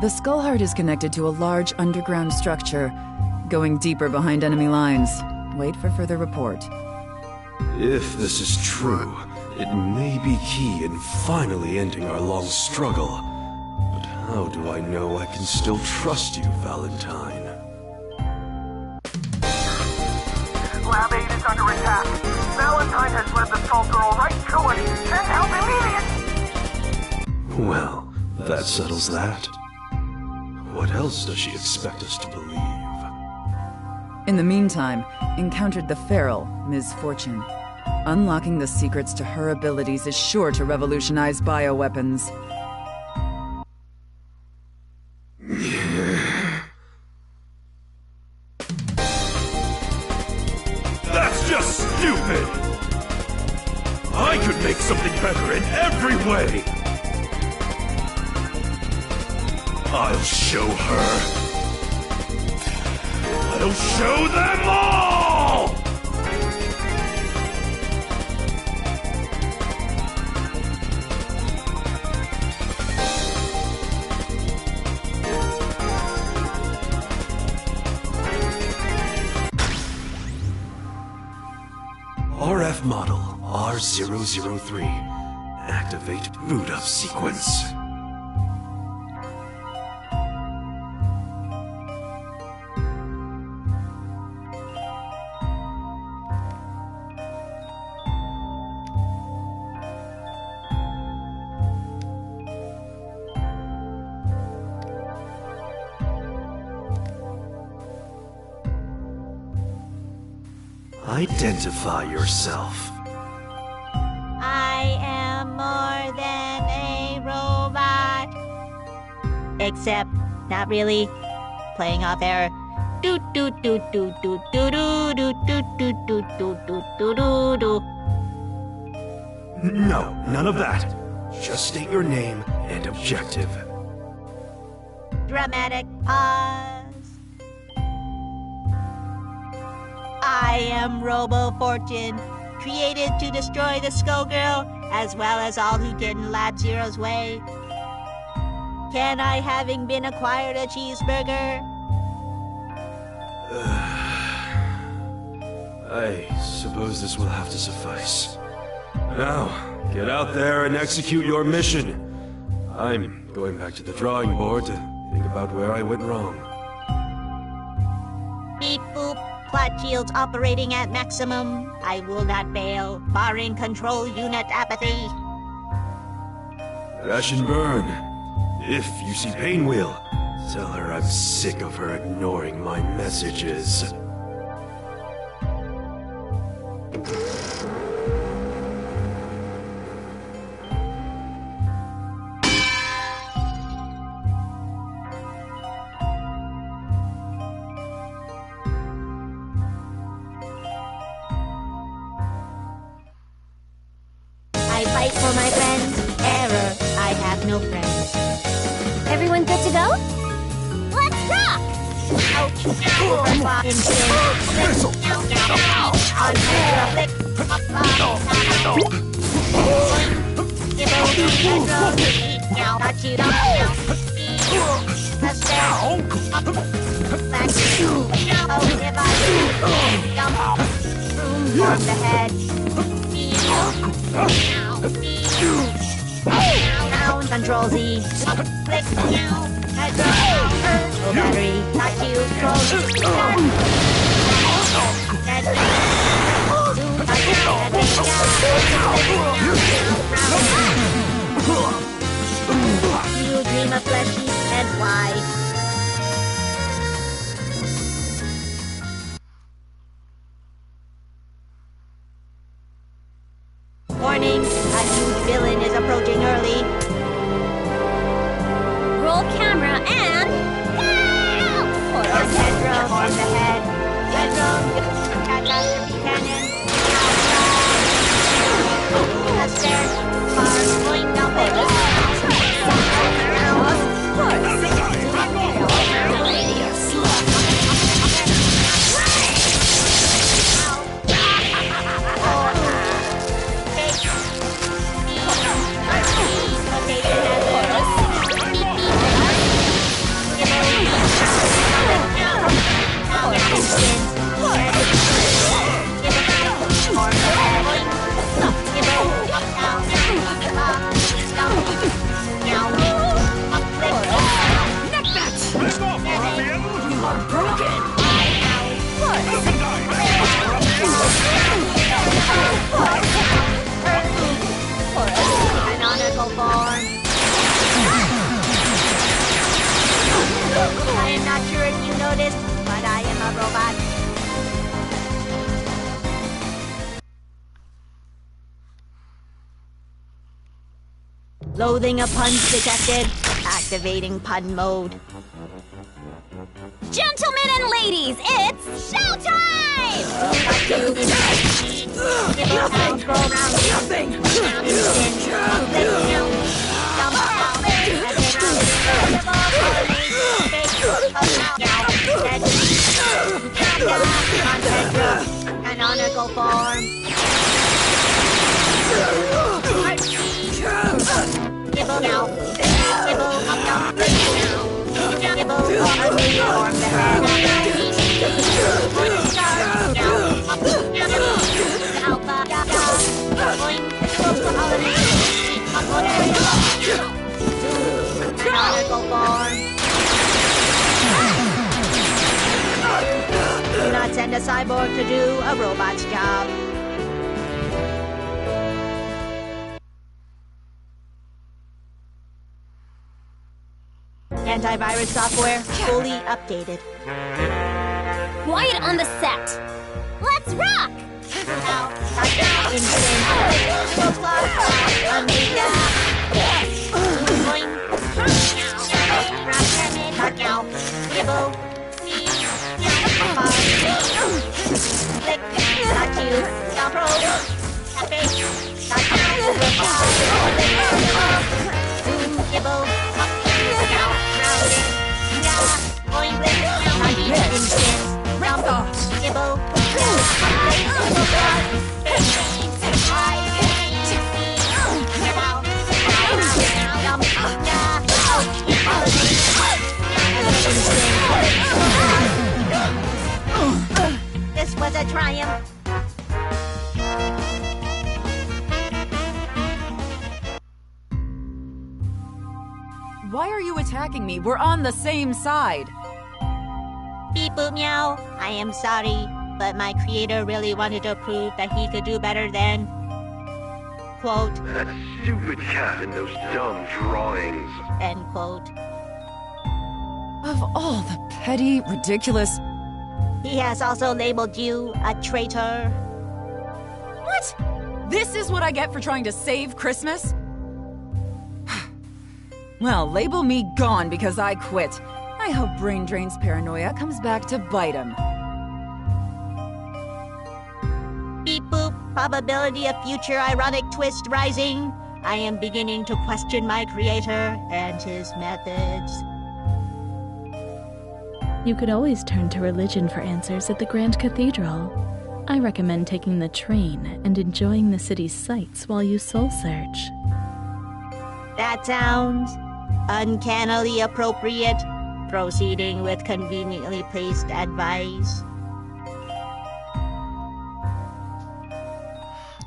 The skull heart is connected to a large underground structure, going deeper behind enemy lines. Wait for further report. If this is true, it may be key in finally ending our long struggle. But how do I know I can still trust you, Valentine? Lab 8 is under attack. Valentine has led the Skullgirl right to it. Send help immediate! Well, that settles that. What else does she expect us to believe? In the meantime, encountered the feral, Ms. Fortune. Unlocking the secrets to her abilities is sure to revolutionize bioweapons. That's just stupid! I could make something better in every way! I'll show her! I'll show them all! RF model R003. Activate boot up sequence. Identify yourself. I am more than a robot. Except, not really. Playing off air. Do do do do do do do do do do do do do do do. No, none of that. Just state your name and objective. Dramatic pause. I am Robo Fortune, created to destroy the Skullgirl, as well as all who get in Lab Zero's way. Can I, having been acquired a cheeseburger? I suppose this will have to suffice. Now, get out there and execute your mission. I'm going back to the drawing board to think about where I went wrong. Beep boop. Plot shields operating at maximum. I will not fail, barring control unit apathy. Crash and burn. If you see Painwheel, tell her I'm sick of her ignoring my messages. I fight for my friends. Error. I have no friends. Everyone good to go? Let's rock! On the head. Down, Control Z. Click. Head down. Battery. Not you. Control Z. Head you dream of fleshy and why? Warning, a huge villain is approaching early. Roll camera and... Tendril on the head. Tendril, catastrophe cannon. A stair, cars going down the Canonical form. I am not sure if you noticed, but I am a robot. Loathing of puns detected. Activating pun mode. Gentlemen and ladies, it's showtime! Canonical form. Nibble now. Nibble up now. Nibble on me form the head. Canonical form. Do not send a cyborg to do a robot's job. Antivirus software fully updated. Quiet on the set. Let's rock! This was a triumph. Why are you attacking me? We're on the same side. Beep boop meow. I am sorry, but my creator really wanted to prove that he could do better than... quote, That stupid cat and those dumb drawings. end quote. Of all the petty, ridiculous... He has also labeled you a traitor. What? This is what I get for trying to save Christmas? Well, label me gone because I quit. I hope Brain Drain's paranoia comes back to bite him. Beep boop. Probability of future ironic twist rising. I am beginning to question my creator and his methods. You could always turn to religion for answers at the Grand Cathedral. I recommend taking the train and enjoying the city's sights while you soul search. That sounds uncannily appropriate. Proceeding with conveniently placed advice.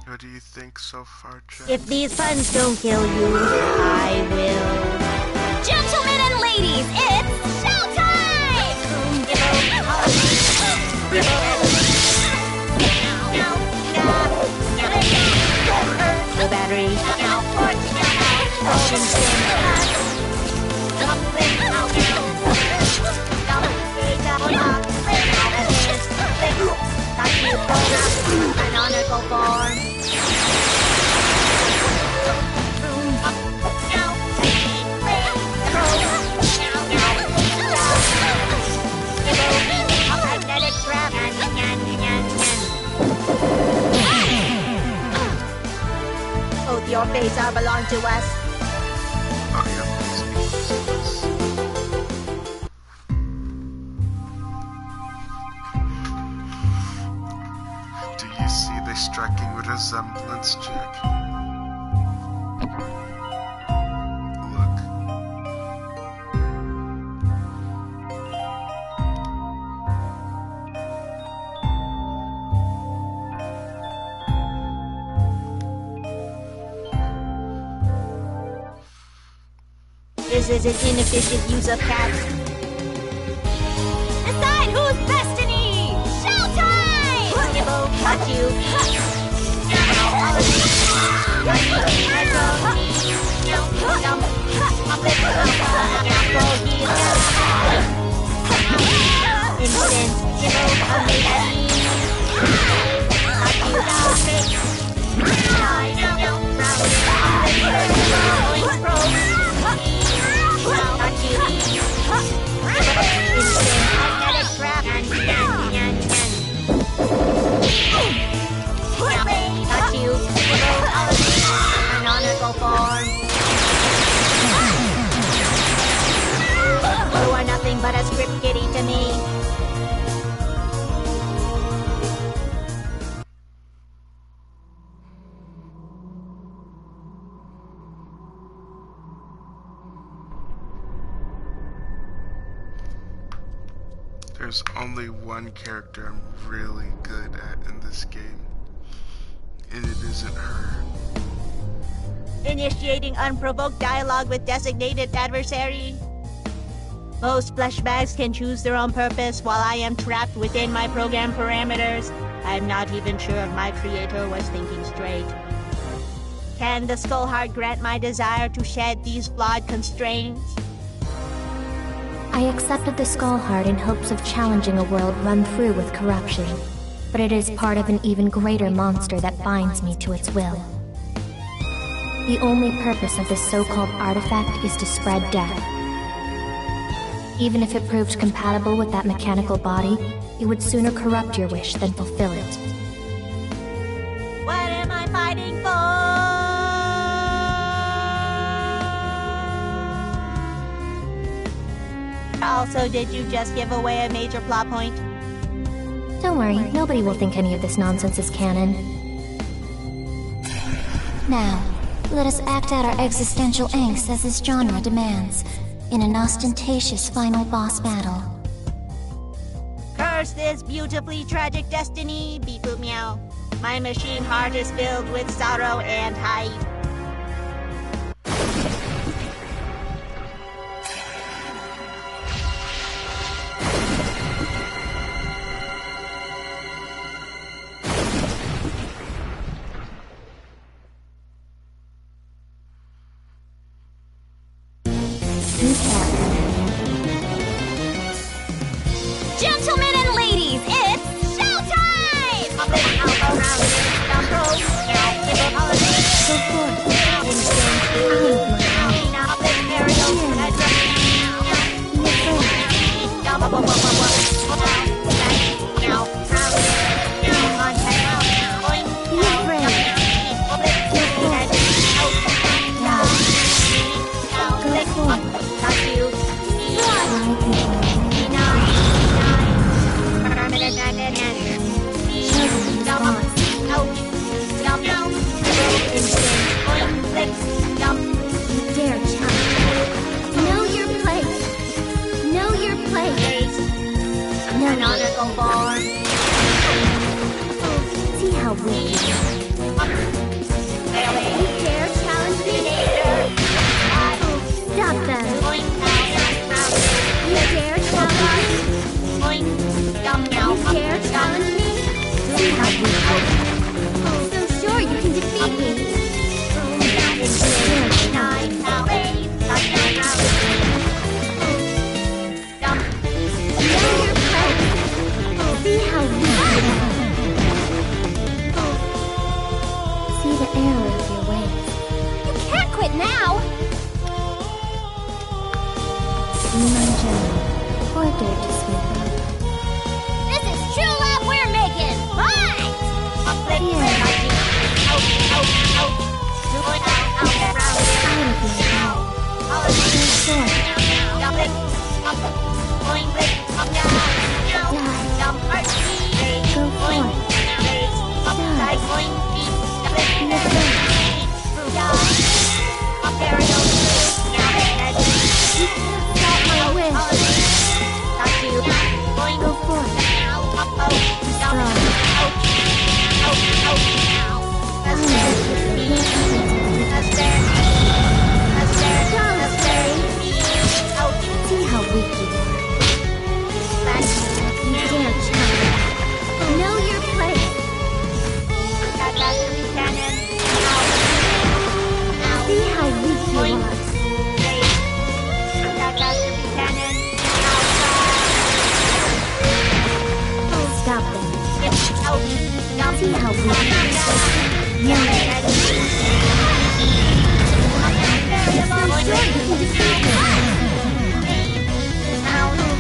What do you think so far, Jack? If these puns don't kill you, I will. Gentlemen and ladies, it's showtime! The battery. Canonical form. Magnetic trap. Both your fates are belong to us. Oh, yeah, please. Do you see the striking resemblance, Jack? Look. This is an inefficient use of cats. The Got you. You are nothing but a script kitty to me. There's only one character I'm really good at in this game, and it isn't her. Initiating unprovoked dialogue with designated adversary. Most flesh bags can choose their own purpose while I am trapped within my program parameters. I'm not even sure if my creator was thinking straight. Can the Skullheart grant my desire to shed these flawed constraints? I accepted the Skullheart in hopes of challenging a world run through with corruption, but it is part of an even greater monster that binds me to its will. The only purpose of this so-called artifact is to spread death. Even if it proved compatible with that mechanical body, it would sooner corrupt your wish than fulfill it. What am I fighting for? Also, did you just give away a major plot point? Don't worry, nobody will think any of this nonsense is canon. Now, let us act out our existential angst as this genre demands, in an ostentatious final boss battle. Curse this beautifully tragic destiny, beep boop meow. My machine heart is filled with sorrow and hype. Gentlemen and ladies, it's showtime! See how weak you are. You dare challenge me? Stop them! You dare challenge me? You dare challenge me? See how weak you are. So sure you can defeat me. See how weak you are. See the error of your ways. You can't quit now! Be my general, or dare to speak up. This is true love we're making! Fight! See how weak you are. how weak you are. Know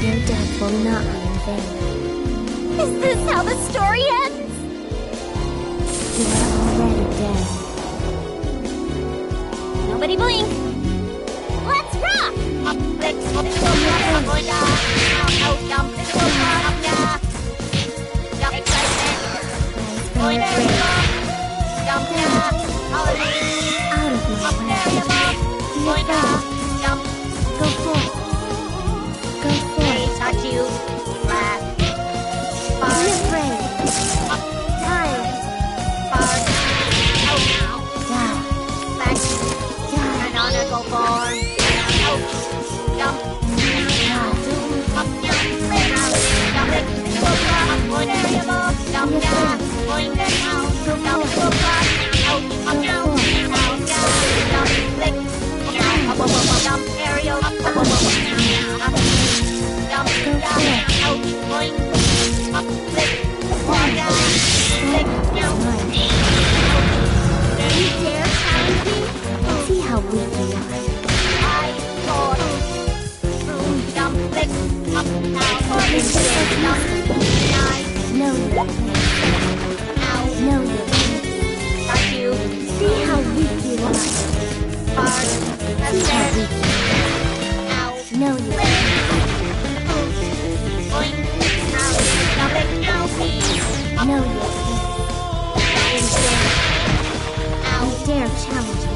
your death will not be in vain. Is this how the story ends? You are already dead. Nobody blink. Let's rock! Out of my way. Go forth. Go forth. Touch you. Laugh. Be afraid. Tired. Die. An honorable form. Jump. See how weak you are. No, see how weak you are. See how weak you are. No, no, you dare challenge me.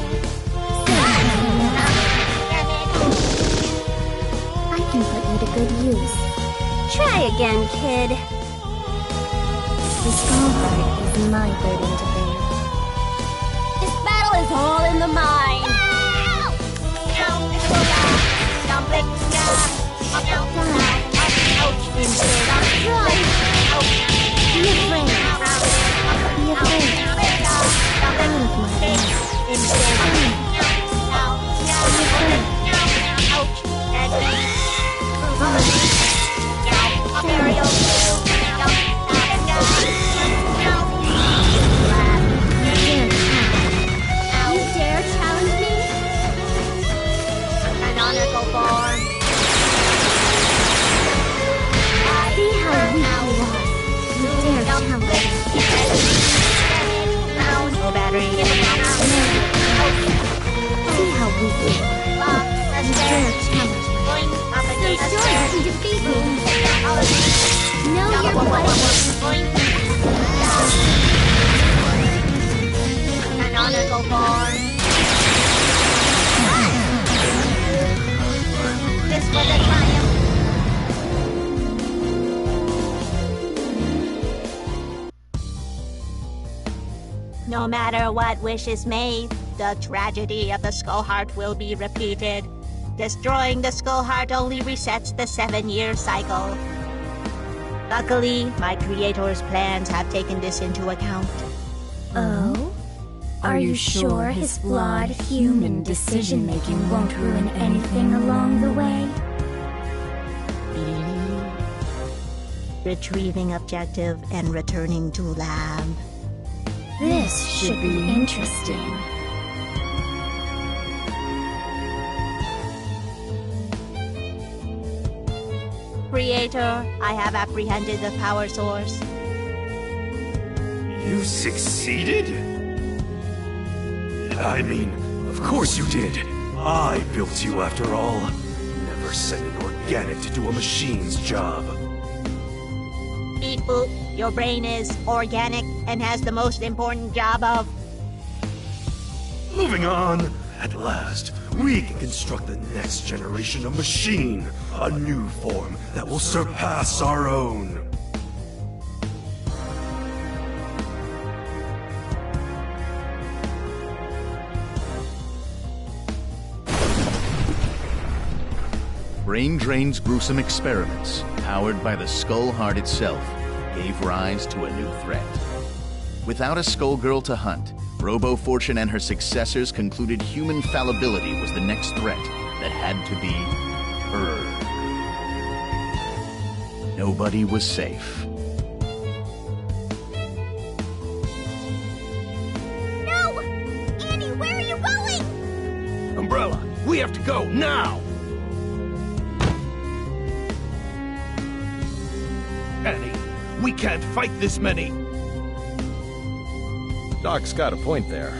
I can put you to good use. Try again, kid. The Skullheart is my burden to bear. This battle is all in the mind. Be afraid. Be afraid. Out of my way. Be afraid. You dare challenge me? An honorable form. See how weak you are. You dare challenge me. No battery. See how weak you are. You dare challenge me. So sure you can defeat me. Know your place. An honorable form. This was a triumph. No matter what wish is made, the tragedy of the Skullheart will be repeated. Destroying the Skullheart only resets the 7-year cycle. Luckily, my creator's plans have taken this into account. Oh? Are you sure his flawed human decision-making won't ruin anything along the way? Retrieving objective and returning to lab. This should be interesting. Creator, I have apprehended the power source. You succeeded? I mean, of course you did. I built you after all. Never sent an organic to do a machine's job. Beat boop, your brain is organic and has the most important job of... Moving on. At last, we can construct the next generation of machine. A new form that will surpass our own. Brain Drain's gruesome experiments, powered by the Skullheart itself, gave rise to a new threat. Without a Skullgirl to hunt, Robo Fortune and her successors concluded human fallibility was the next threat that had to be heard. Nobody was safe. have to go, now! Annie, we can't fight this many! Doc's got a point there.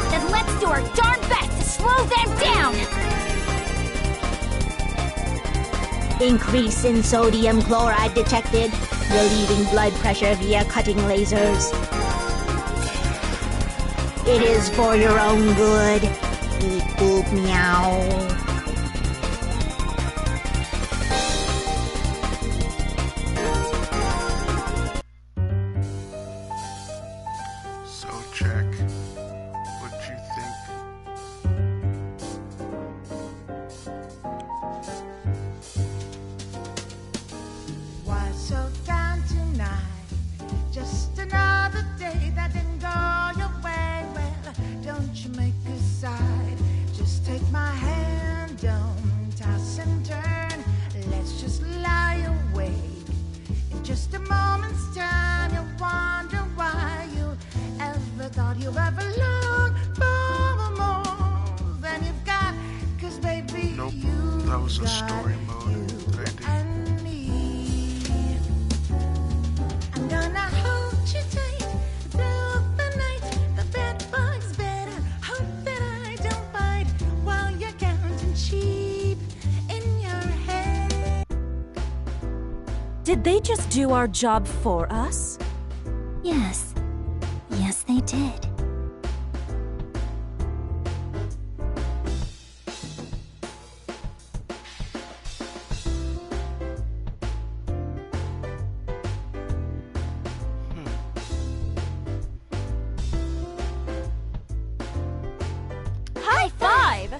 Then let's do our darn best to slow them down! Increase in sodium chloride detected. Relieving blood pressure via cutting lasers. It is for your own good. Beep boop meow. So, Jack, what you think? Why so down tonight? Just another day that didn't go your way. Well, don't you make a side. Just take my hand, don't toss and turn. Let's just lie awake. In just a moment's time, you'll wonder why you ever thought you ever longed for more than you've got. 'Cause baby, Nope, you that was a got story mode that I did. and me. I'm gonna hold you tight through the night. The bed bug's better. Hope that I don't bite while you're counting sheep in your head. Did they just do our job for us? Yes. Yes, they did. High five!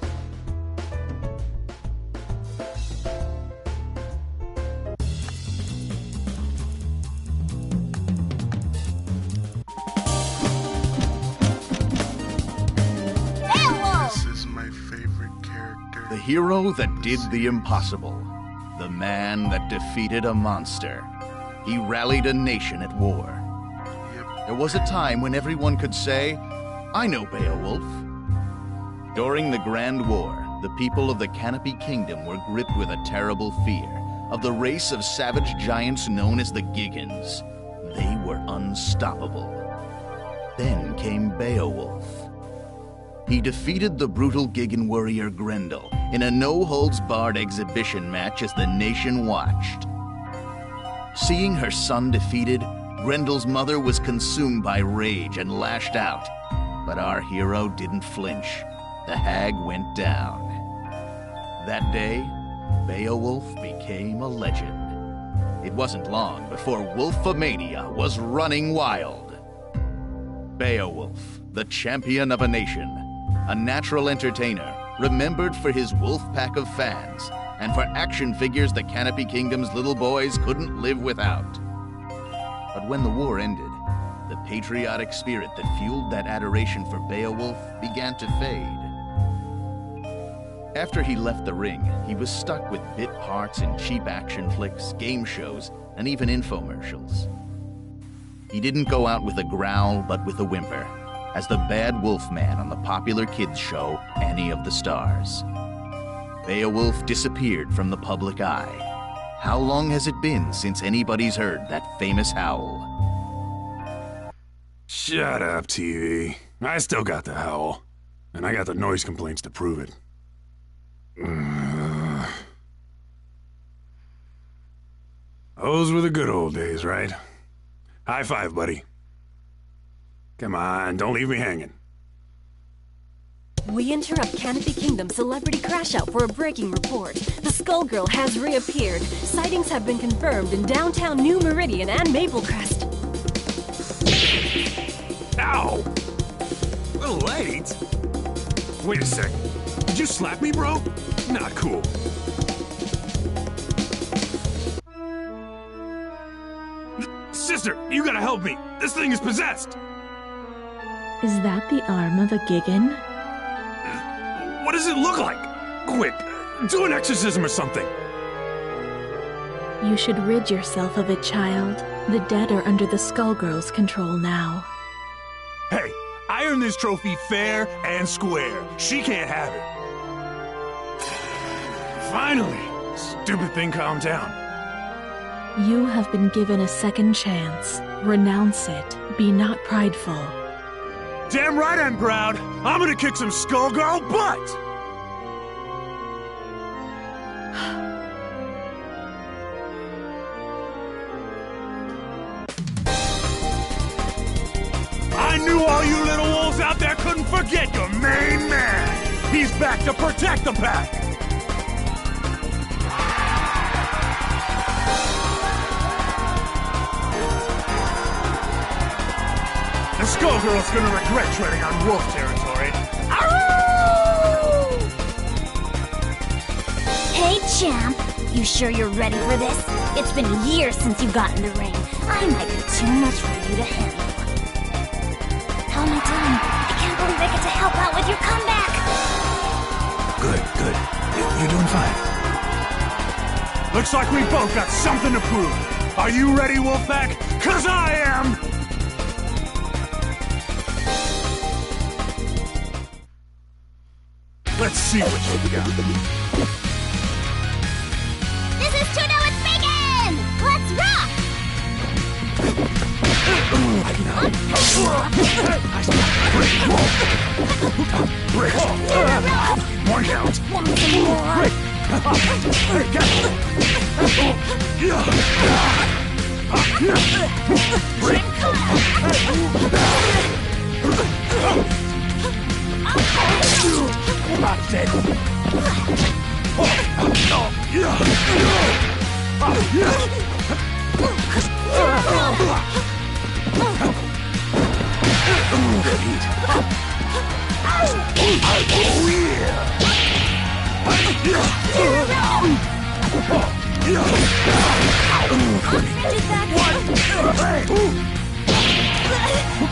This is my favorite character. The hero that did the impossible. The man that defeated a monster. He rallied a nation at war. There was a time when everyone could say, I know Beowulf. During the Grand War, the people of the Canopy Kingdom were gripped with a terrible fear of the race of savage giants known as the Giggans. They were unstoppable. Then came Beowulf. He defeated the brutal Giggan warrior Grendel in a no-holds-barred exhibition match as the nation watched. Seeing her son defeated, Grendel's mother was consumed by rage and lashed out. But our hero didn't flinch. The hag went down. That day, Beowulf became a legend. It wasn't long before Wolfomania was running wild. Beowulf, the champion of a nation, a natural entertainer, remembered for his wolf pack of fans, and for action figures the Canopy Kingdom's little boys couldn't live without. But when the war ended, the patriotic spirit that fueled that adoration for Beowulf began to fade. After he left the ring, he was stuck with bit parts in cheap action flicks, game shows, and even infomercials. He didn't go out with a growl, but with a whimper, as the bad wolf man on the popular kids show Annie of the Stars. Beowulf disappeared from the public eye. How long has it been since anybody's heard that famous howl? Shut up, TV. I still got the howl. And I got the noise complaints to prove it. Those were the good old days, right? High five, buddy. Come on, don't leave me hanging. We interrupt Canopy Kingdom Celebrity Crash Out for a breaking report. The Skullgirl has reappeared. Sightings have been confirmed in downtown New Meridian and Maplecrest. Ow! A little late. Wait a sec. Did you slap me, bro? Not cool. Sister, you gotta help me. This thing is possessed. Is that the arm of a Giggan? What does it look like? Quick, do an exorcism or something. You should rid yourself of it, child. The dead are under the Skullgirl's control now. Hey, I earned this trophy fair and square. She can't have it. Finally! Stupid thing calmed down. You have been given a second chance. Renounce it. Be not prideful. Damn right I'm proud! I'm gonna kick some Skullgirl butt! I knew all you little wolves out there couldn't forget your main man! He's back to protect the pack! The Skullgirl's gonna regret treading on wolf territory. Arroo! Hey, champ. You sure you're ready for this? It's been years since you got in the ring. I might be too much for you to handle. How am I doing? I can't believe I get to help out with your comeback. Good. You're doing fine. Looks like we both got something to prove. Are you ready, Wolfpack? 'Cause I am! Let's see what you got. This is To Know It's Bacon! Let's rock! Break! One count! Want some more? Break! About dead. Good heat.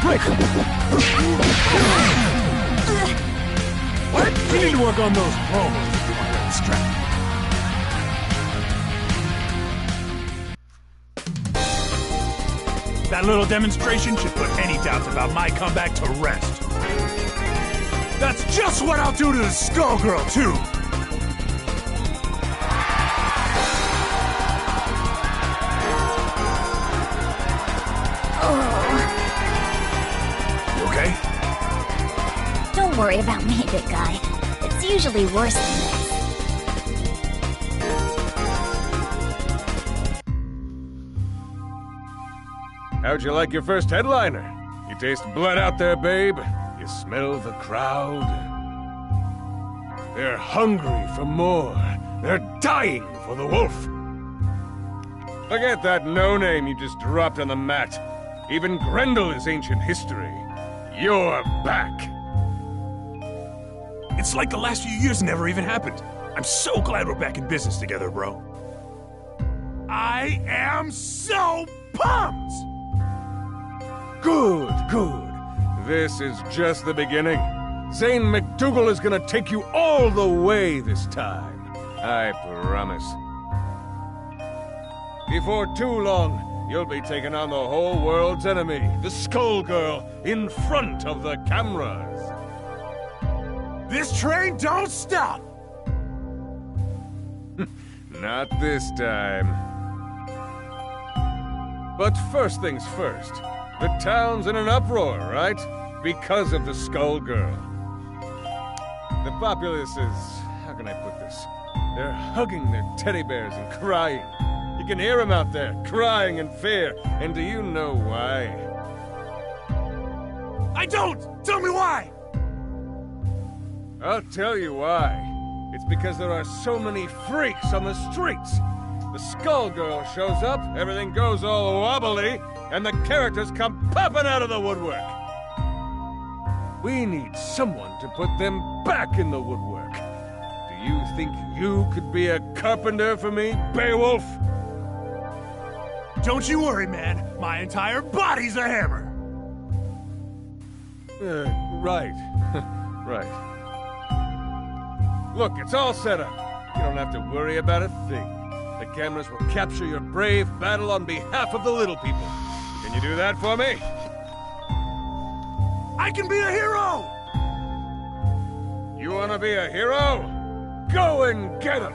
Break! What? You need to work on those promos if you want that strap. That little demonstration should put any doubts about my comeback to rest. That's just what I'll do to the Skullgirl, too! You okay? Don't worry about me, big guy. It's usually worse than this. How'd you like your first headliner? You taste blood out there, babe? You smell the crowd? They're hungry for more. They're dying for the wolf. Forget that no-name you just dropped on the mat. Even Grendel is ancient history. You're back. It's like the last few years never even happened. I'm so glad we're back in business together, bro. I am so pumped! Good. This is just the beginning. Zane McDougal is gonna take you all the way this time. I promise. Before too long, you'll be taking on the whole world's enemy, the Skullgirl, in front of the cameras. This train don't stop! Not this time. But first things first. The town's in an uproar, right? Because of the Skullgirl. The populace is... how can I put this? They're hugging their teddy bears and crying. You can hear them out there, crying in fear. And do you know why? I don't! Tell me why! I'll tell you why. It's because there are so many freaks on the streets. The Skullgirl shows up, everything goes all wobbly, and the characters come popping out of the woodwork. We need someone to put them back in the woodwork. Do you think you could be a carpenter for me, Beowulf? Don't you worry, man. My entire body's a hammer. Right. Right. Look, it's all set up. You don't have to worry about a thing. The cameras will capture your brave battle on behalf of the little people. Can you do that for me? I can be a hero! You wanna be a hero? Go and get him!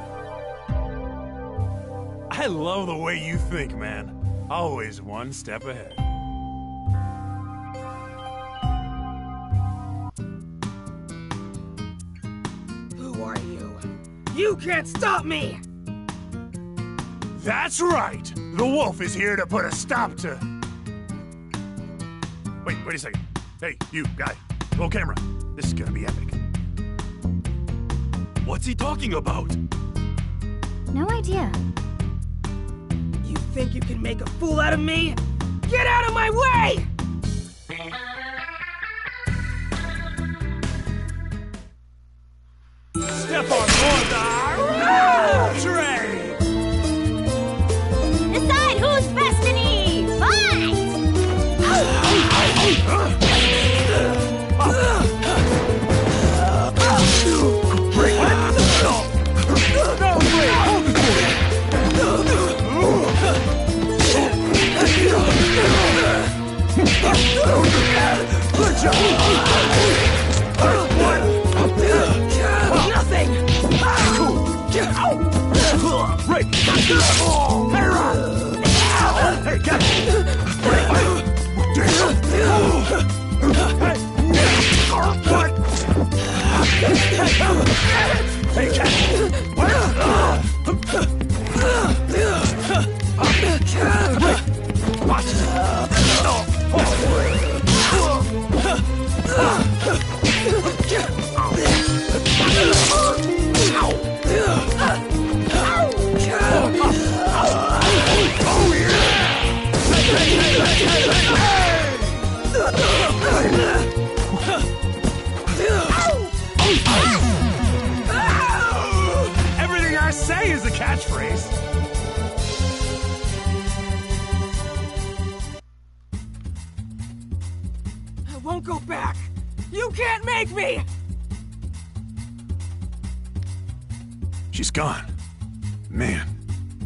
I love the way you think, man. Always one step ahead. Who are you? You can't stop me! That's right! The wolf is here to put a stop to... Wait a second. Hey, you, guy. Roll camera. This is gonna be epic. What's he talking about? No idea. You think you can make a fool out of me? Get out of my way! Step on board the train! Decide who's destiny! Fight! Good job! Nothing! Right! Hey, Ron! Hey, get it! What? Hey, cat! Watch it! Everything I say is a catchphrase. I won't go back! You can't make me! She's gone. Man,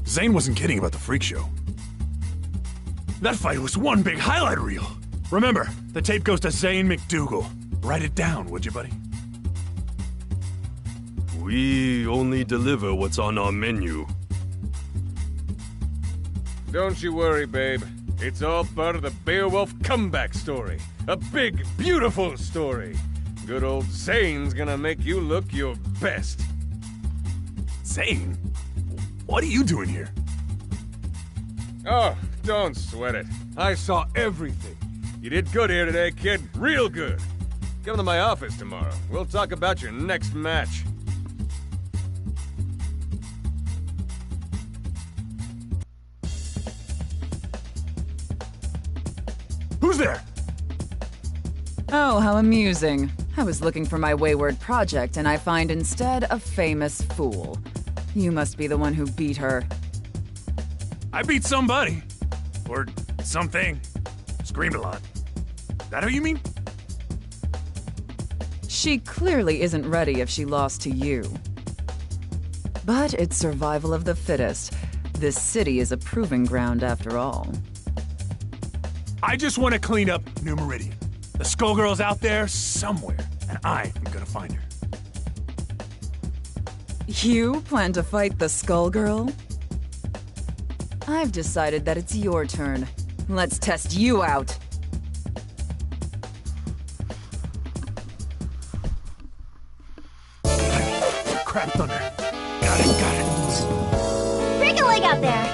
Zane wasn't kidding about the freak show. That fight was one big highlight reel. Remember, the tape goes to Zane McDougal. Write it down, would you, buddy? We only deliver what's on our menu. Don't you worry, babe. It's all part of the Beowulf comeback story. A big, beautiful story. Good old Zane's gonna make you look your best. Zane? What are you doing here? Oh, don't sweat it. I saw everything. You did good here today, kid. Real good. Come to my office tomorrow. We'll talk about your next match. Who's there? Oh, how amusing. I was looking for my wayward project, and I find instead a famous fool. You must be the one who beat her. I beat somebody. Or something. Screamed a lot. That who you mean? She clearly isn't ready if she lost to you. But it's survival of the fittest. This city is a proving ground after all. I just want to clean up New Meridian. The Skullgirl's out there somewhere, and I am gonna find her. You plan to fight the Skullgirl? I've decided that it's your turn. Let's test you out. Crap thunder. Got it. Break a leg out there!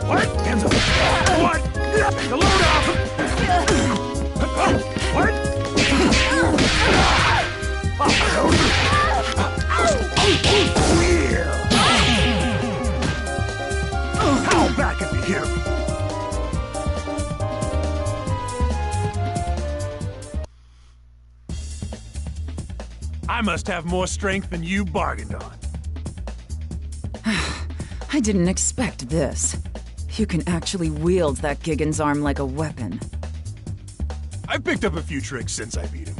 What? Hands up. What? The load off! What? I must have more strength than you bargained on. I didn't expect this. You can actually wield that Gigan's arm like a weapon. I've picked up a few tricks since I beat him.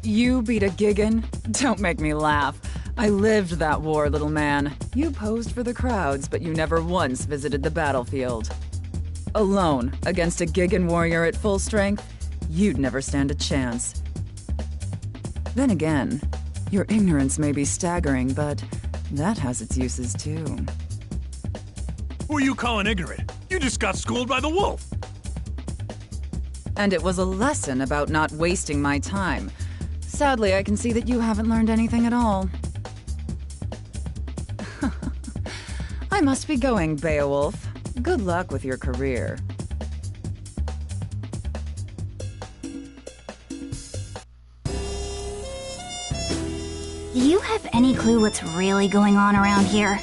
You beat a Gigan? Don't make me laugh. I lived that war, little man. You posed for the crowds, but you never once visited the battlefield. Alone, against a Gigan warrior at full strength, you'd never stand a chance. Then again, your ignorance may be staggering, but that has its uses too. Who are you calling ignorant? You just got schooled by the wolf. And it was a lesson about not wasting my time. Sadly, I can see that you haven't learned anything at all. I must be going, Beowulf. Good luck with your career. Do you have any clue what's really going on around here?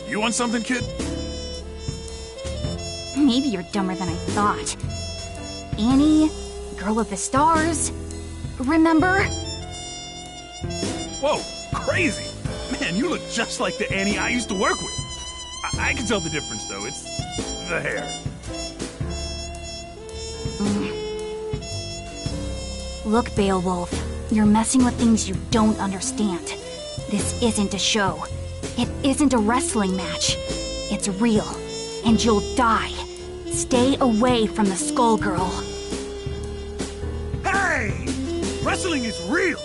You want something, kid? Maybe you're dumber than I thought. Annie, girl with the stars. Remember? Whoa, crazy! Man, you look just like the Annie I used to work with. I can tell the difference, though. It's the hair. Look, Beowulf, you're messing with things you don't understand. This isn't a show. It isn't a wrestling match. It's real, and you'll die. Stay away from the Skullgirl. Hey! Wrestling is real!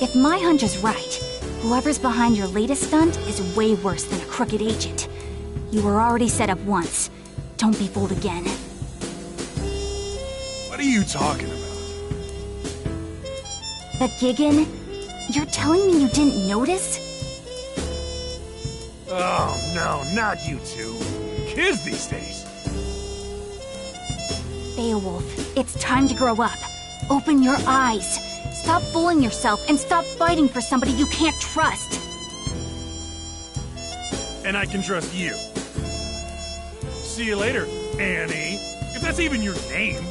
If my hunch is right, whoever's behind your latest stunt is way worse than a crooked agent. You were already set up once. Don't be fooled again. What are you talking about? The Gigan? You're telling me you didn't notice? Oh, no, not you two. Kids these days. Beowulf, it's time to grow up. Open your eyes. Stop fooling yourself and stop fighting for somebody you can't trust. And I can trust you. See you later, Annie. If that's even your name.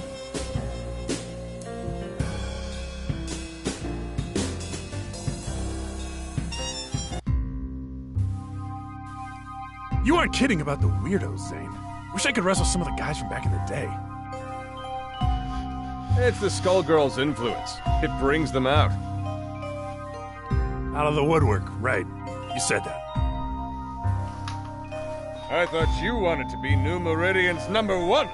You aren't kidding about the weirdos, Zane. Wish I could wrestle some of the guys from back in the day. It's the Skullgirls' influence. It brings them out. Out of the woodwork, right. You said that. I thought you wanted to be New Meridian's #1.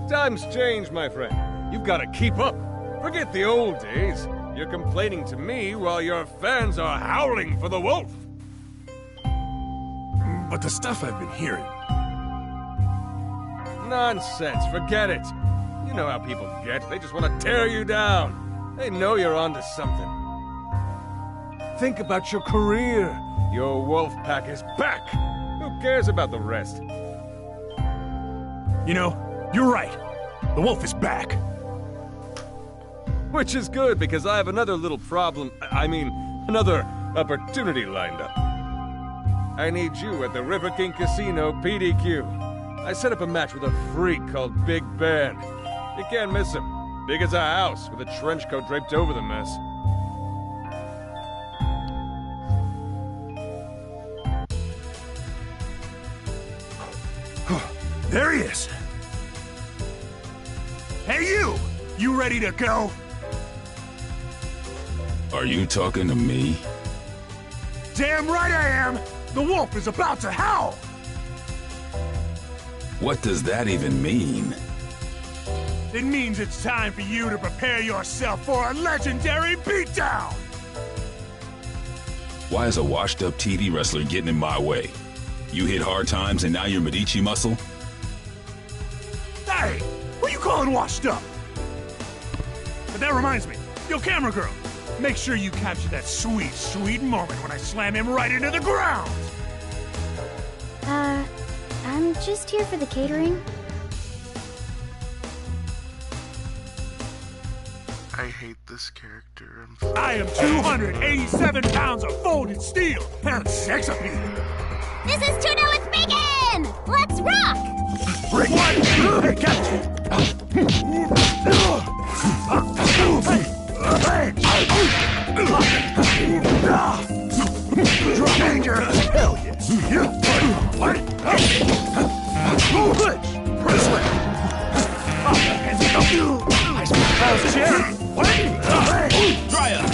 Times change, my friend. You've got to keep up. Forget the old days. You're complaining to me while your fans are howling for the wolf. But the stuff I've been hearing... Nonsense, forget it. You know how people get. They just want to tear you down. They know you're onto something. Think about your career. Your wolf pack is back. Who cares about the rest? You know, you're right. The wolf is back. Which is good, because I have another little problem. Another opportunity lined up. I need you at the River King Casino PDQ. I set up a match with a freak called Big Ben. You can't miss him. Big as a house, with a trench coat draped over the mess. There he is. Hey, you! You ready to go? Are you talking to me? Damn right I am! The wolf is about to howl! What does that even mean? It means it's time for you to prepare yourself for a legendary beatdown! Why is a washed-up TV wrestler getting in my way? You hit hard times and now you're Medici muscle? Hey! Who you calling washed up? But that reminds me, yo, camera girl, make sure you capture that sweet, sweet moment when I slam him right into the ground! I'm just here for the catering. I hate this character. I am 287 pounds of folded steel and sex appeal. This is Tuno and Bacon! Let's rock! Break one! Hey, catch! Wrestling! How's chair? Dry up!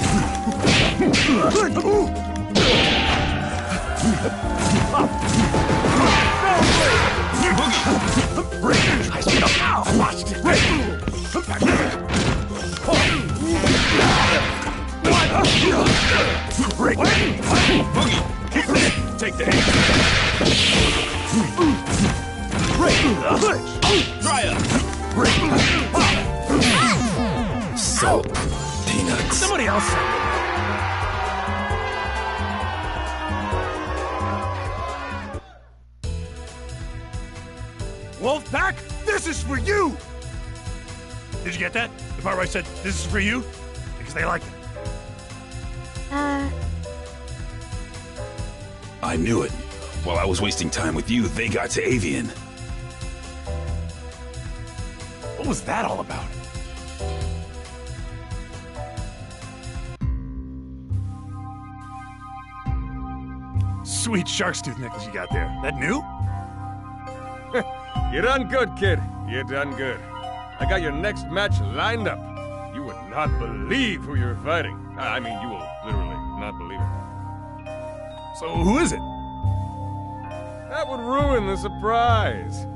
Take the hand. Dry up! Salt. Peanuts. Somebody else. Wolfpack, this is for you! Did you get that? The part where I said, this is for you? Because they like it. I knew it. While I was wasting time with you, they got to Avian. What was that all about? Sweet shark's tooth necklace you got there. That new? You done good, kid. You done good. I got your next match lined up. You would not believe who you're fighting. I mean, you will literally not believe it. So who is it? That would ruin the surprise.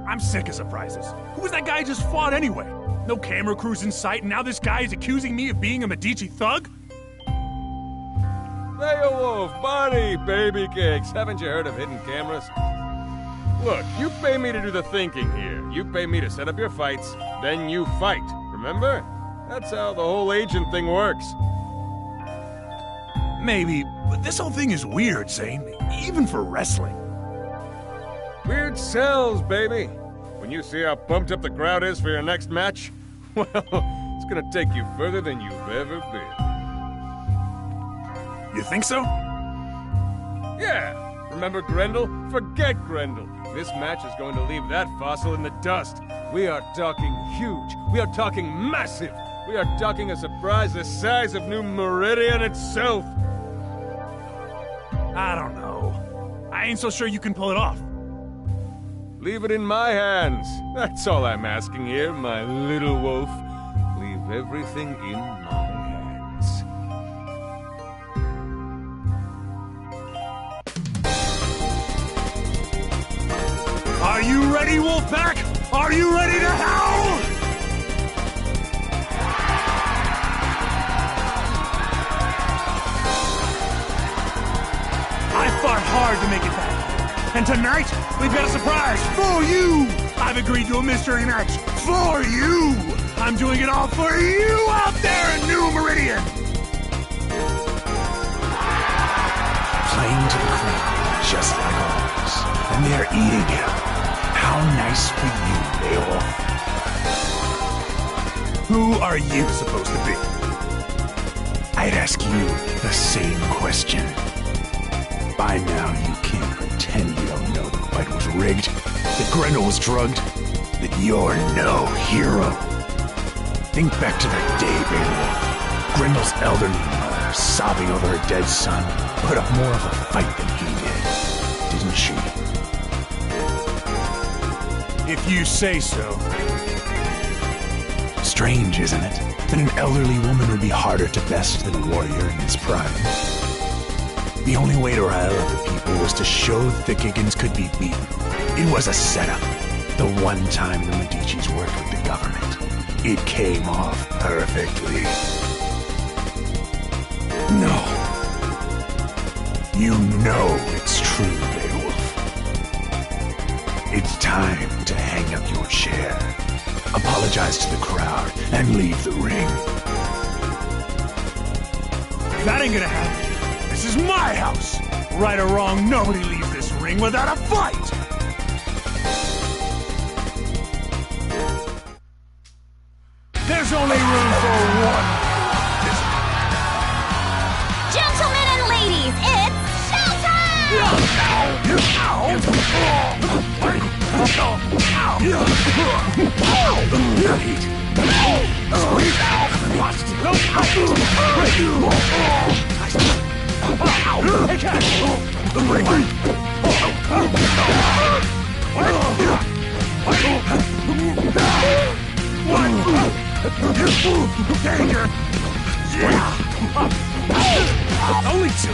I'm sick of surprises. Who was that guy who just fought anyway? No camera crews in sight, and now this guy is accusing me of being a Medici thug? Beowulf, Bonnie, baby cakes. Haven't you heard of hidden cameras? Look, you pay me to do the thinking here. You pay me to set up your fights, then you fight. Remember? That's how the whole agent thing works. Maybe, but this whole thing is weird, Zane. Even for wrestling. Weird sells, baby. When you see how pumped up the crowd is for your next match, well, it's gonna take you further than you've ever been. You think so? Yeah. Remember Grendel? Forget Grendel. This match is going to leave that fossil in the dust. We are talking huge. We are talking massive. We are talking a surprise the size of New Meridian itself. I don't know. I ain't so sure you can pull it off. Leave it in my hands. That's all I'm asking here, my little wolf. Leave everything in my hands. Are you ready, Wolfpack? Are you ready to howl? I fought hard to make it back. And tonight, we've got a surprise for you! I've agreed to a mystery match for you! I'm doing it all for you out there in New Meridian! Playing to the crowd, just like always. And they're eating him. How nice for you, Beowulf. Who are you supposed to be? I'd ask you the same question. By now, you can't pretend you don't know the fight was rigged, that Grendel was drugged, that you're no hero. Think back to that day, Beowulf. Grendel's elderly mother, sobbing over her dead son, put up more of a fight than he did, didn't she? If you say so. Strange, isn't it? That an elderly woman would be harder to best than a warrior in his prime. The only way to rile other people was to show that the Giggans could be beaten. It was a setup. The one time the Medicis worked with the government. It came off perfectly. No. You know it's true, Beowulf. It's time to hang up your chair, apologize to the crowd, and leave the ring. That ain't gonna happen. This is my house! Right or wrong, nobody leaves this ring without a fight! There's only room for one! Gentlemen and ladies, it's showtime! Danger! Yeah! Only two!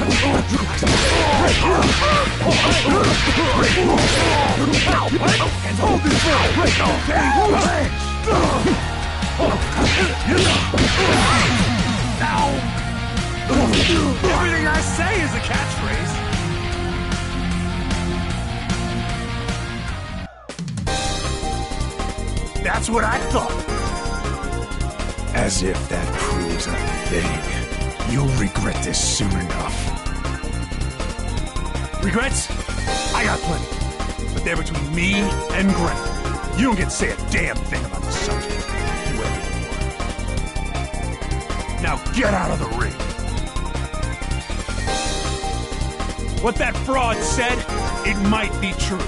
And hold this Everything I say is a catchphrase. That's what I thought. As if that proves a thing. You'll regret this soon enough. Regrets? I got plenty. But they're between me and Grendel. You don't get to say a damn thing about the subject. Whatever you want. Now get out of the ring. What that fraud said, it might be true.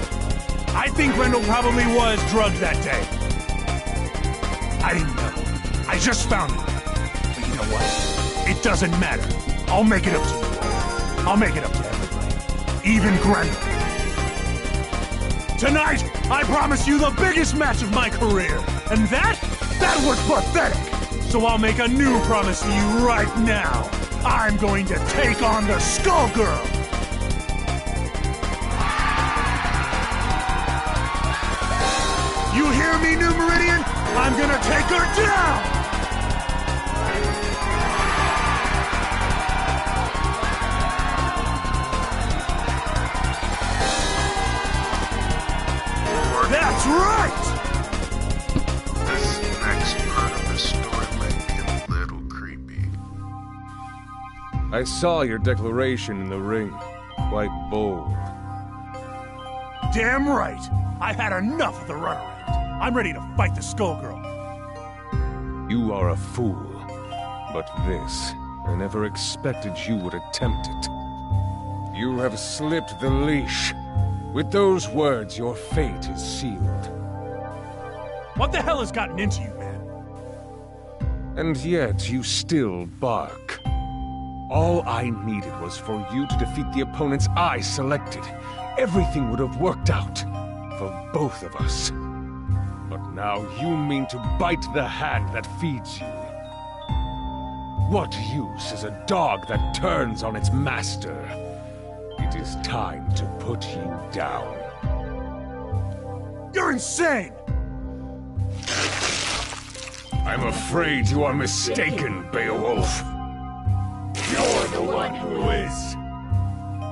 I think Grendel probably was drugged that day. I didn't know. I just found it. But you know what? It doesn't matter. I'll make it up to you all. I'll make it up to everybody. Even Grendel. Tonight, I promise you the biggest match of my career. And that was pathetic. So I'll make a new promise to you right now. I'm going to take on the Skullgirl. You hear me, New Meridian? I'm gonna take her down! That's right! This next part of the story might be a little creepy. I saw your declaration in the ring. Quite bold. Damn right! I've had enough of the runaround. I'm ready to fight the Skullgirl. You are a fool. But this, I never expected you would attempt it. You have slipped the leash. With those words, your fate is sealed. What the hell has gotten into you, man? And yet, you still bark. All I needed was for you to defeat the opponents I selected. Everything would have worked out. For both of us. But now you mean to bite the hand that feeds you. What use is a dog that turns on its master? It is time to put you down. You're insane! I'm afraid you are mistaken, Beowulf. You're the one who is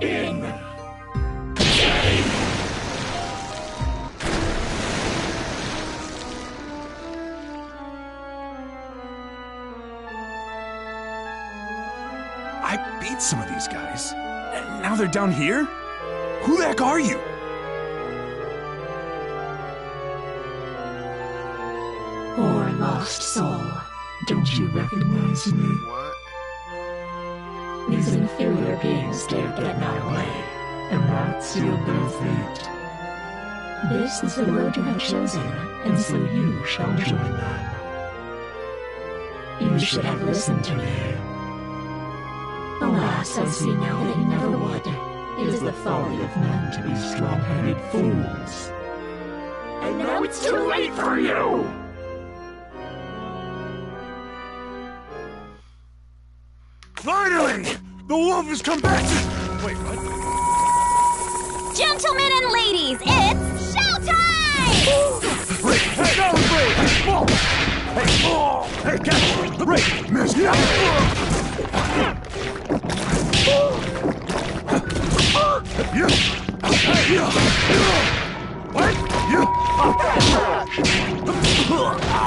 in. I beat some of these guys. And now they're down here? Who the heck are you? Poor lost soul. Don't you recognize me? What? These inferior beings dared get in our way, and that sealed their fate. This is the road you have chosen, and so you shall join them. You should have listened to me. Alas, I see now that you never would. It is the folly of men to be strong-headed fools. And now it's too late for you! Finally! The wolf has come back to... Wait, what? Gentlemen and ladies, it's showtime! Rick, hey, no, Rick! Oh. Hey, oh! Hey, catch! Rick, miss! What? You?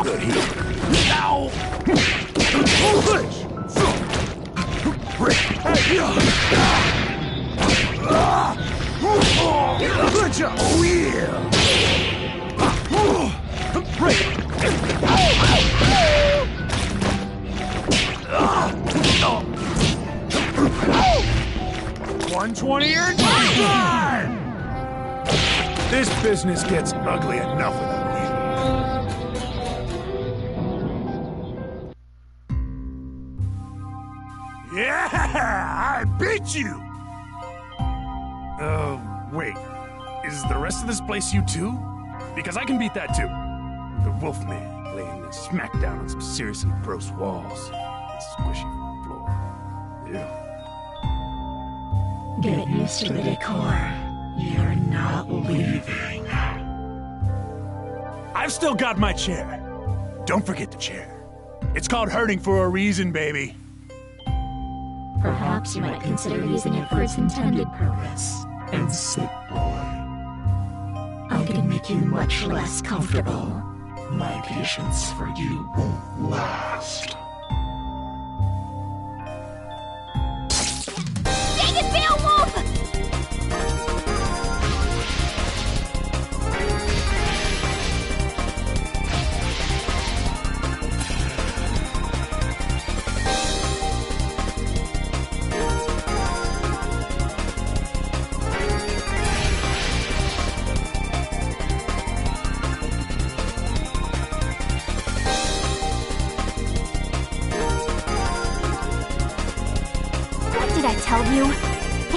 Good heel. Ow! Rick! Hey, good job! Oh, yeah! Rick! 120 and time! This business gets ugly enough without you. Yeah! I beat you! Wait. Is the rest of this place you too? Because I can beat that too. The Wolfman. laying there smack down on some seriously gross walls. And squishy floor. Ew. Get used to the decor. You're not leaving. I've still got my chair. Don't forget the chair. It's called hurting for a reason, baby. Perhaps you might consider using it for its intended purpose. And sit, boy. I can make you much less comfortable. My patience for you won't last. Dang it, Beowulf! Tell you?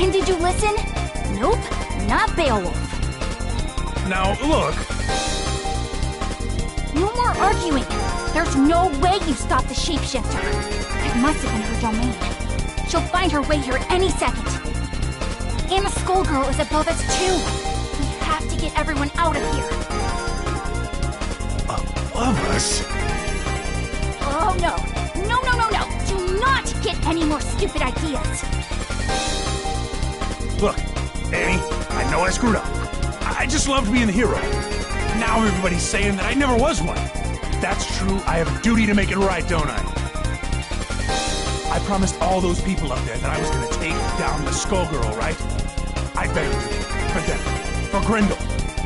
And did you listen? Nope, not Beowulf. Now, look. No more arguing. There's no way you stopped the shapeshifter. It must have been her domain. She'll find her way here any second. And the Skullgirl is above us too. We have to get everyone out of here. Above us? Oh no. No, no, no, no. Do not get any more stupid ideas. Look, Annie, I know I screwed up. I just loved being the hero. Now everybody's saying that I never was one. If that's true, I have a duty to make it right, don't I? I promised all those people up there that I was gonna take down the Skullgirl, right? I begged you. For them. For Grendel.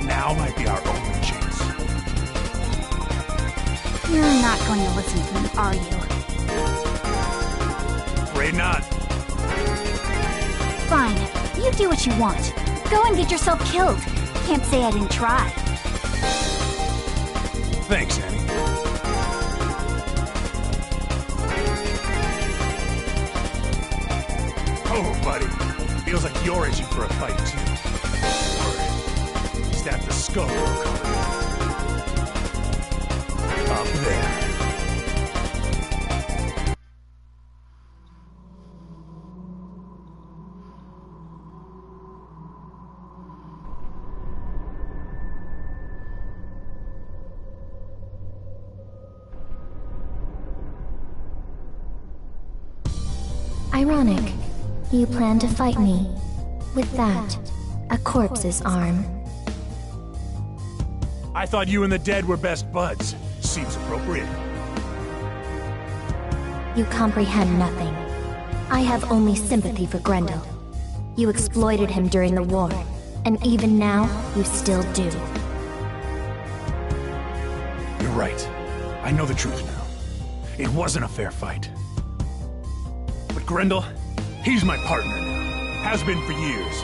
Now might be our only chance. You're not going to listen to me, are you? Afraid not. Fine. You do what you want. Go and get yourself killed. Can't say I didn't try. Thanks, Annie. Oh, buddy. Feels like you're itching for a fight, too. Is that the Skullgirl coming? Up there. Ironic. You plan to fight me. With that, a corpse's arm. I thought you and the dead were best buds. Seems appropriate. You comprehend nothing. I have only sympathy for Grendel. You exploited him during the war, and even now, you still do. You're right. I know the truth now. It wasn't a fair fight. But Grendel, he's my partner now. Has been for years.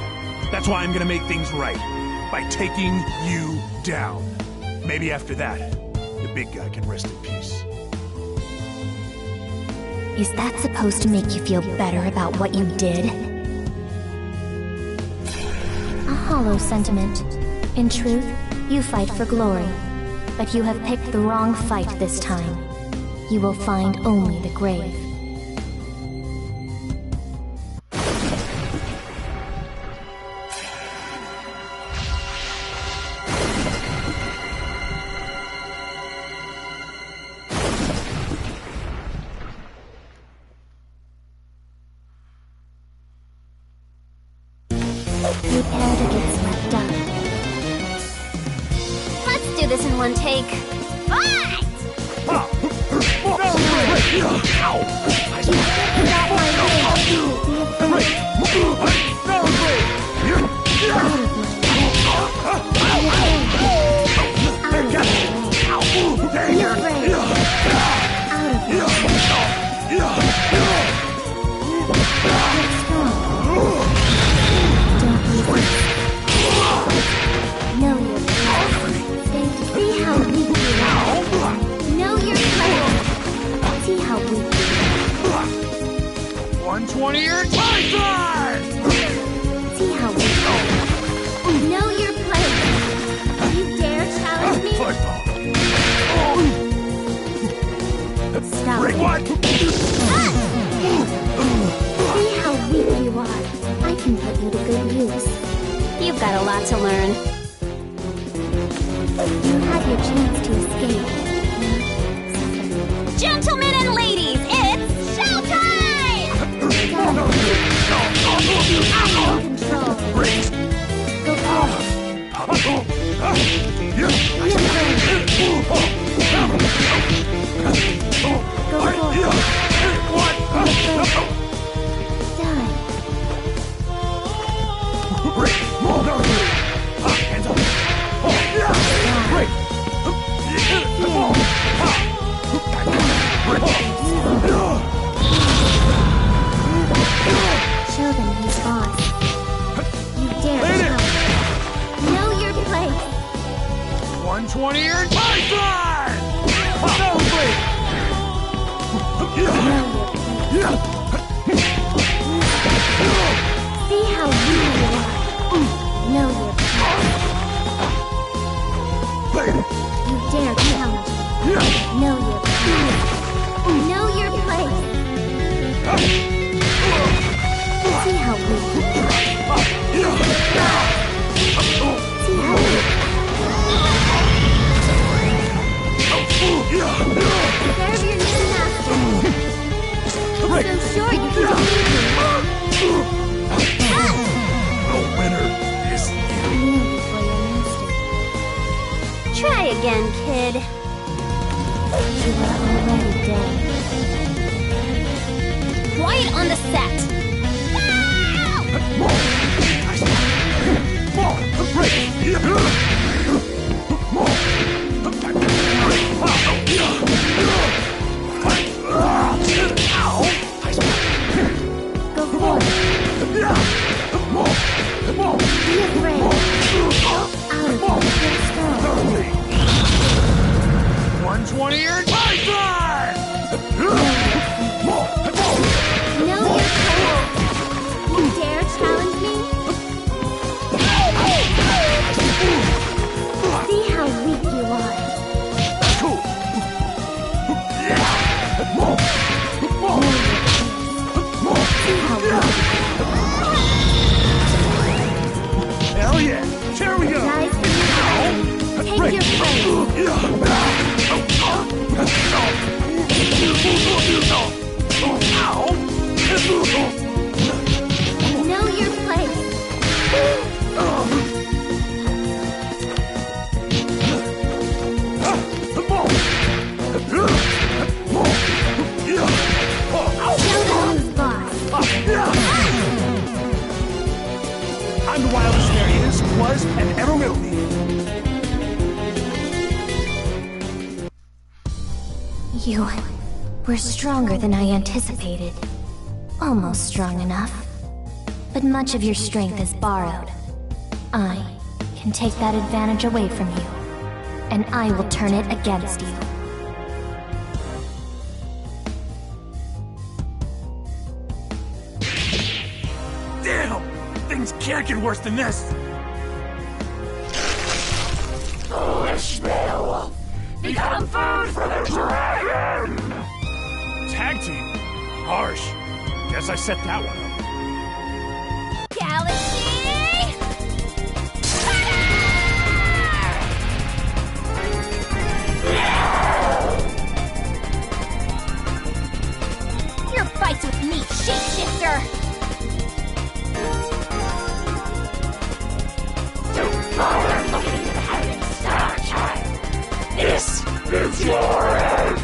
That's why I'm gonna make things right. By taking you down. Maybe after that, the big guy can rest in peace. Is that supposed to make you feel better about what you did? A hollow sentiment. In truth, you fight for glory. But you have picked the wrong fight this time. You will find only the grave. Prepare to get swept up. Let's do this in one take. Fight! Not my See how weak you are. Know your place. See how weak you are. 120 your time! See how weak you are. to learn. You had your chance to escape. Gentlemen and ladies, it's showtime! Show them who's boss. You dare challenge. Know your place. 120 or Python! See how you are. Know your place. You dare challenge. Know your place. Know your place. See how we See how we Serve your new master. I'm so sure you can defeat me. The winner is Kneel before your master. Try again, kid. You are already dead. Quiet on the set. Go forth. Be afraid. Out of your storm. 120 or Python! Know your place. You dare challenge me? See how weak you are. See how weak. Hell yeah! Here we go! Rise from the Take your place. Know your place. Show them who's boss. I'm the wildest there is, was, and ever will be. You were stronger than I anticipated. Almost strong enough. But much of your strength is borrowed. I can take that advantage away from you, and I will turn it against you. Damn! Things can't get worse than this! Foolish Beowulf! Become food for the dragon! Tag team? Harsh. Guess I set that one up. Galaxy! Your fights with me, shapeshifter! Don't bother looking at Heaven Star Child! This is your end!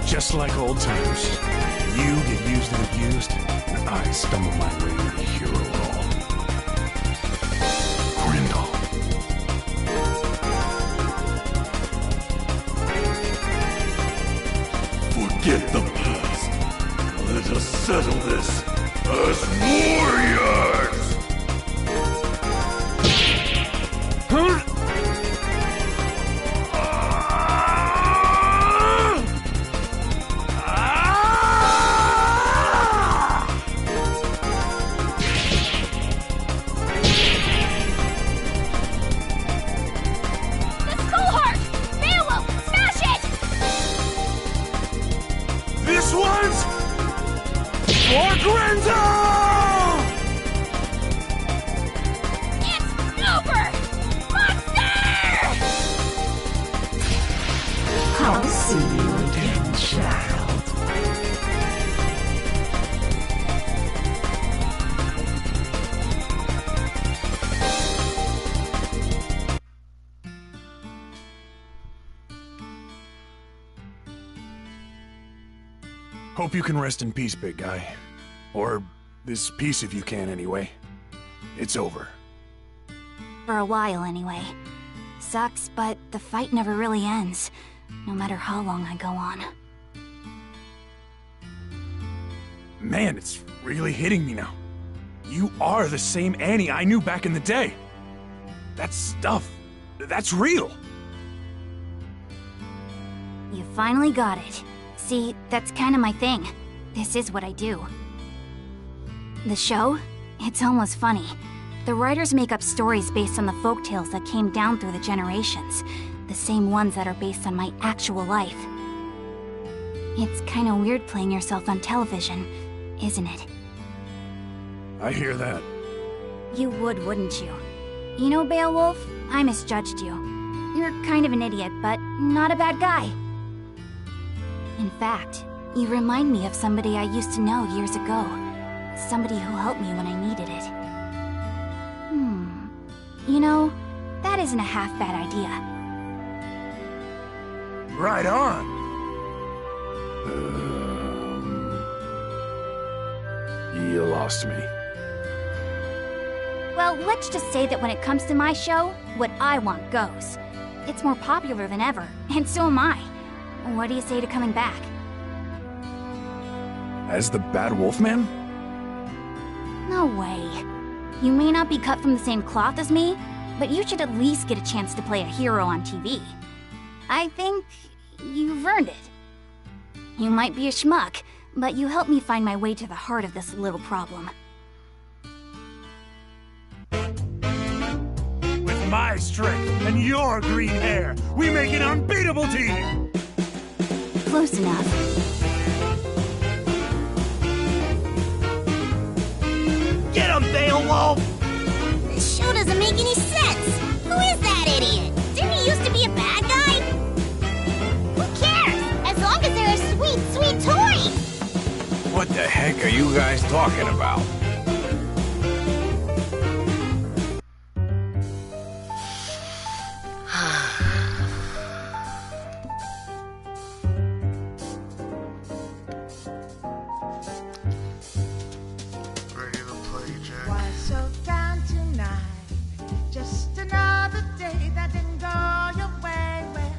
Just like old times. You get used and abused, and I stumble my way to the hero role. Grindel. Forget the past. Let us settle this as warriors! Huh? hope you can rest in peace, big guy. Or this piece of you can, anyway. It's over. For a while, anyway. Sucks, but the fight never really ends, no matter how long I go on. Man, it's really hitting me now. You are the same Annie I knew back in the day. That stuff, that's real. You finally got it. See, that's kind of my thing. This is what I do. The show? It's almost funny. The writers make up stories based on the folktales that came down through the generations. The same ones that are based on my actual life. It's kinda weird playing yourself on television, isn't it? I hear that. You would, wouldn't you? You know, Beowulf, I misjudged you. You're kind of an idiot, but not a bad guy. In fact, you remind me of somebody I used to know years ago. Somebody who helped me when I needed it. You know, that isn't a half-bad idea. Right on. You lost me. Well, let's just say that when it comes to my show, what I want goes. It's more popular than ever, and so am I. What do you say to coming back? As the Bad Wolfman? No way. You may not be cut from the same cloth as me, but you should at least get a chance to play a hero on TV. I think you've earned it. You might be a schmuck, but you helped me find my way to the heart of this little problem. With my strength and your green hair, we make an unbeatable team! Close enough. Get him, Beowulf! This show doesn't make any sense! Who is that idiot? Didn't he used to be a bad guy? Who cares? As long as they're a sweet, sweet toy! What the heck are you guys talking about? Why so down tonight? Just another day that didn't go your way. Well,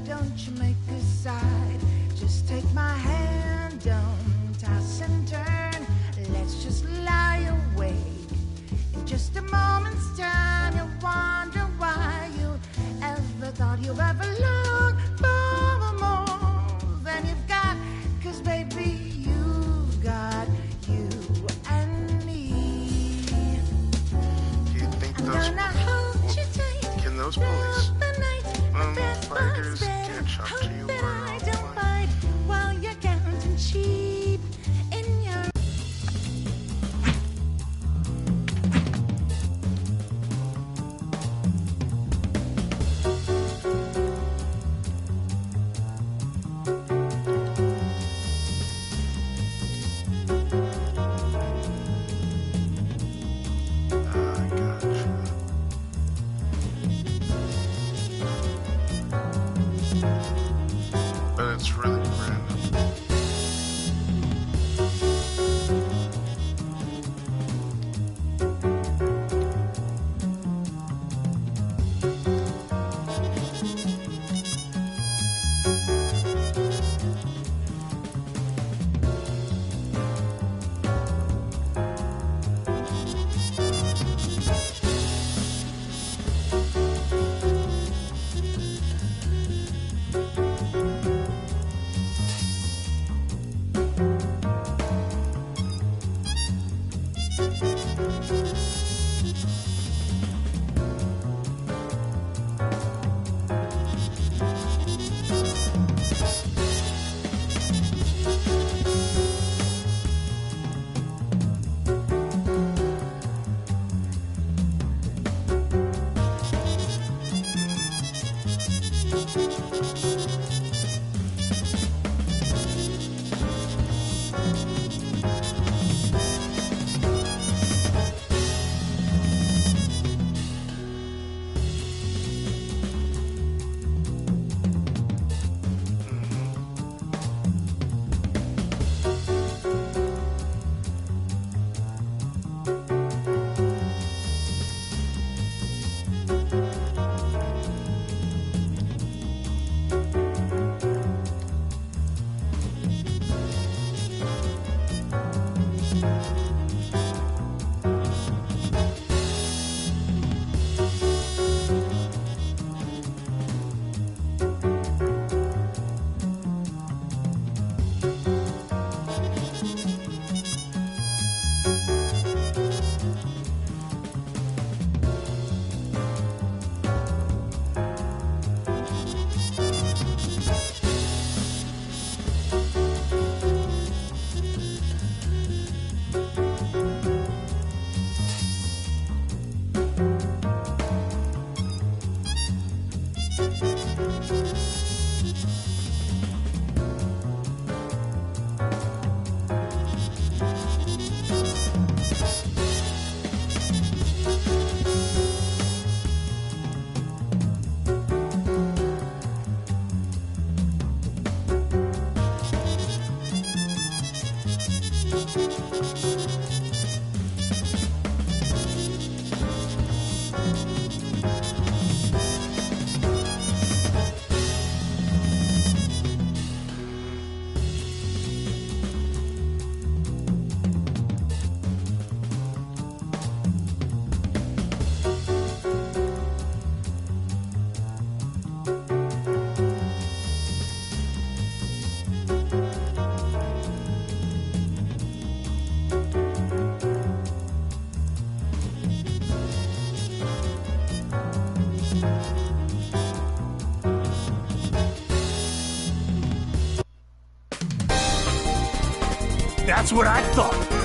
don't you make a side. Just take my hand, don't toss and turn. Let's just lie awake. In just a moment's time, you'll wonder why you ever thought you ever longed for more than you've got. 'Cause baby, you've got you and me. Do you think those can those police fighters catch up to you? I don't bite while you're counting sheep in your. That's what I thought.